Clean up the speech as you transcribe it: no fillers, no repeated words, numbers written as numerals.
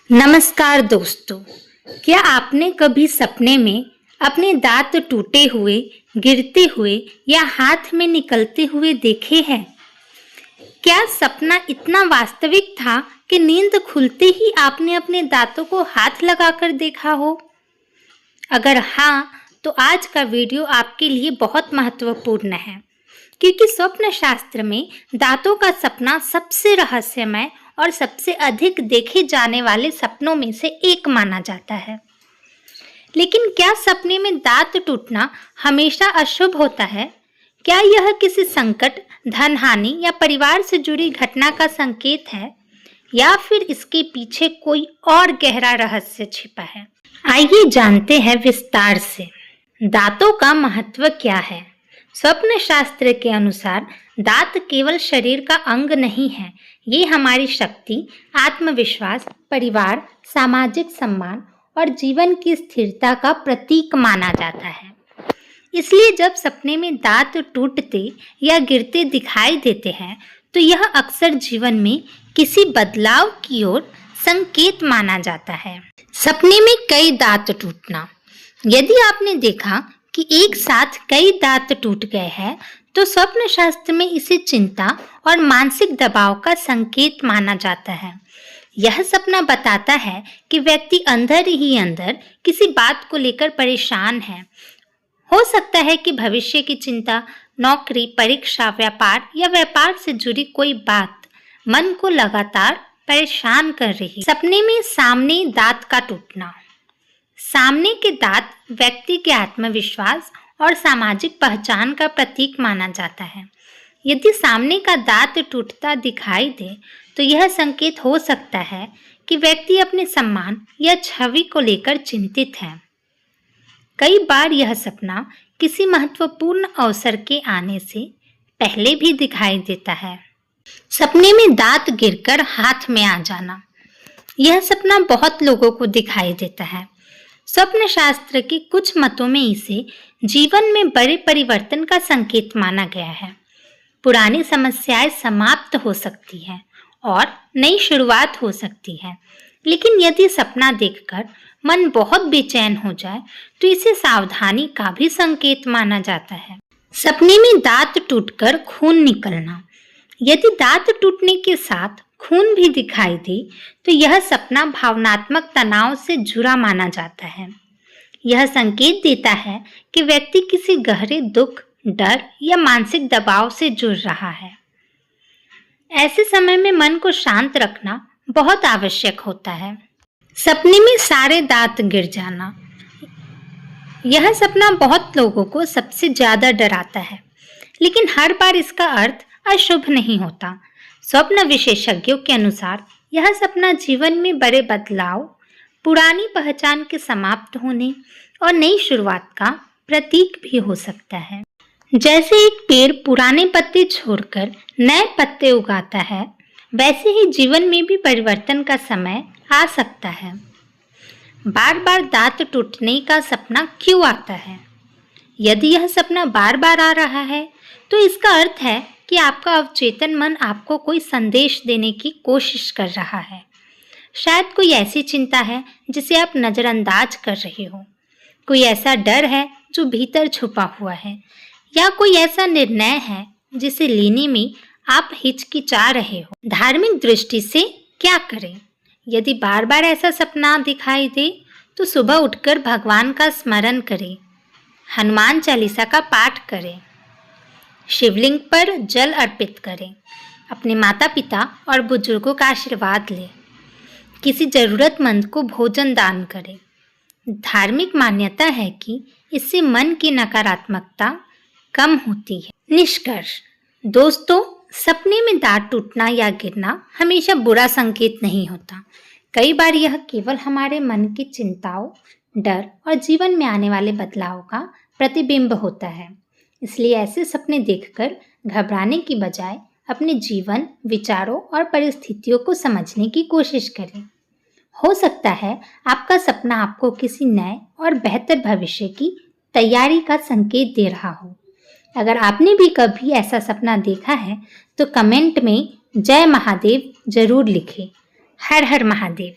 नमस्कार दोस्तों, क्या आपने कभी सपने में अपने दांत टूटे हुए, गिरते हुए या हाथ में निकलते हुए देखे हैं? क्या सपना इतना वास्तविक था कि नींद खुलते ही आपने अपने दांतों को हाथ लगाकर देखा हो? अगर हाँ, तो आज का वीडियो आपके लिए बहुत महत्वपूर्ण है, क्योंकि स्वप्न शास्त्र में दांतों का सपना सबसे रहस्यमय और सबसे अधिक देखे जाने वाले सपनों में से एक माना जाता है। लेकिन क्या सपने में दांत टूटना हमेशा अशुभ होता है? क्या यह किसी संकट, धन हानि या परिवार से जुड़ी घटना का संकेत है, या फिर इसके पीछे कोई और गहरा रहस्य छिपा है? आइए जानते हैं विस्तार से। दांतों का महत्व क्या है? स्वप्न शास्त्र के अनुसार दांत केवल शरीर का अंग नहीं है, ये हमारी शक्ति, आत्मविश्वास, परिवार, सामाजिक सम्मान और जीवन की स्थिरता का प्रतीक माना जाता है। इसलिए जब सपने में दांत टूटते या गिरते दिखाई देते हैं, तो यह अक्सर जीवन में किसी बदलाव की ओर संकेत माना जाता है। सपने में कई दांत टूटना। यदि आपने देखा कि एक साथ कई दांत टूट गए हैं, तो स्वप्न शास्त्र में इसे चिंता और मानसिक दबाव का संकेत माना जाता है। यह सपना बताता है कि व्यक्ति अंदर ही अंदर किसी बात को लेकर परेशान है। हो सकता है कि भविष्य की चिंता, नौकरी, परीक्षा, व्यापार या व्यापार से जुड़ी कोई बात मन को लगातार परेशान कर रही। सपने में सामने दांत का टूटना। सामने के दांत व्यक्ति के आत्मविश्वास और सामाजिक पहचान का प्रतीक माना जाता है। यदि सामने का दांत टूटता दिखाई दे, तो यह संकेत हो सकता है कि व्यक्ति अपने सम्मान या छवि को लेकर चिंतित है। कई बार यह सपना किसी महत्वपूर्ण अवसर के आने से पहले भी दिखाई देता है। सपने में दांत गिरकर हाथ में आ जाना। यह सपना बहुत लोगों को दिखाई देता है। स्वप्न शास्त्र के कुछ मतों में इसे जीवन में बड़े परिवर्तन का संकेत माना गया है। पुरानी समस्याएं समाप्त हो सकती हैं और नई शुरुआत हो सकती है। लेकिन यदि सपना देखकर मन बहुत बेचैन हो जाए, तो इसे सावधानी का भी संकेत माना जाता है। सपने में दांत टूटकर खून निकलना। यदि दांत टूटने के साथ खून भी दिखाई दे, तो यह सपना भावनात्मक तनाव से जुड़ा माना जाता है। यह संकेत देता है कि व्यक्ति किसी गहरे दुख, डर या मानसिक दबाव से जुड़ रहा है। ऐसे समय में मन को शांत रखना बहुत आवश्यक होता है। सपने में सारे दांत गिर जाना। यह सपना बहुत लोगों को सबसे ज्यादा डराता है, लेकिन हर बार इसका अर्थ अशुभ नहीं होता। स्वप्न विशेषज्ञों के अनुसार यह सपना जीवन में बड़े बदलाव, पुरानी पहचान के समाप्त होने और नई शुरुआत का प्रतीक भी हो सकता है। जैसे एक पेड़ पुराने पत्ते छोड़कर नए पत्ते उगाता है, वैसे ही जीवन में भी परिवर्तन का समय आ सकता है। बार बार दांत टूटने का सपना क्यों आता है? यदि यह सपना बार बार आ रहा है, तो इसका अर्थ है कि आपका अवचेतन मन आपको कोई संदेश देने की कोशिश कर रहा है। शायद कोई ऐसी चिंता है जिसे आप नज़रअंदाज कर रहे हो, कोई ऐसा डर है जो भीतर छुपा हुआ है, या कोई ऐसा निर्णय है जिसे लेने में आप हिचकिचा रहे हो। धार्मिक दृष्टि से क्या करें? यदि बार बार ऐसा सपना दिखाई दे, तो सुबह उठकर भगवान का स्मरण करें, हनुमान चालीसा का पाठ करें, शिवलिंग पर जल अर्पित करें, अपने माता पिता और बुजुर्गों का आशीर्वाद लें, किसी जरूरतमंद को भोजन दान करें। धार्मिक मान्यता है कि इससे मन की नकारात्मकता कम होती है। निष्कर्ष दोस्तों, सपने में दांत टूटना या गिरना हमेशा बुरा संकेत नहीं होता। कई बार यह केवल हमारे मन की चिंताओं, डर और जीवन में आने वाले बदलाव का प्रतिबिंब होता है। इसलिए ऐसे सपने देखकर घबराने की बजाय अपने जीवन, विचारों और परिस्थितियों को समझने की कोशिश करें। हो सकता है आपका सपना आपको किसी नए और बेहतर भविष्य की तैयारी का संकेत दे रहा हो। अगर आपने भी कभी ऐसा सपना देखा है, तो कमेंट में जय महादेव जरूर लिखें। हर हर महादेव।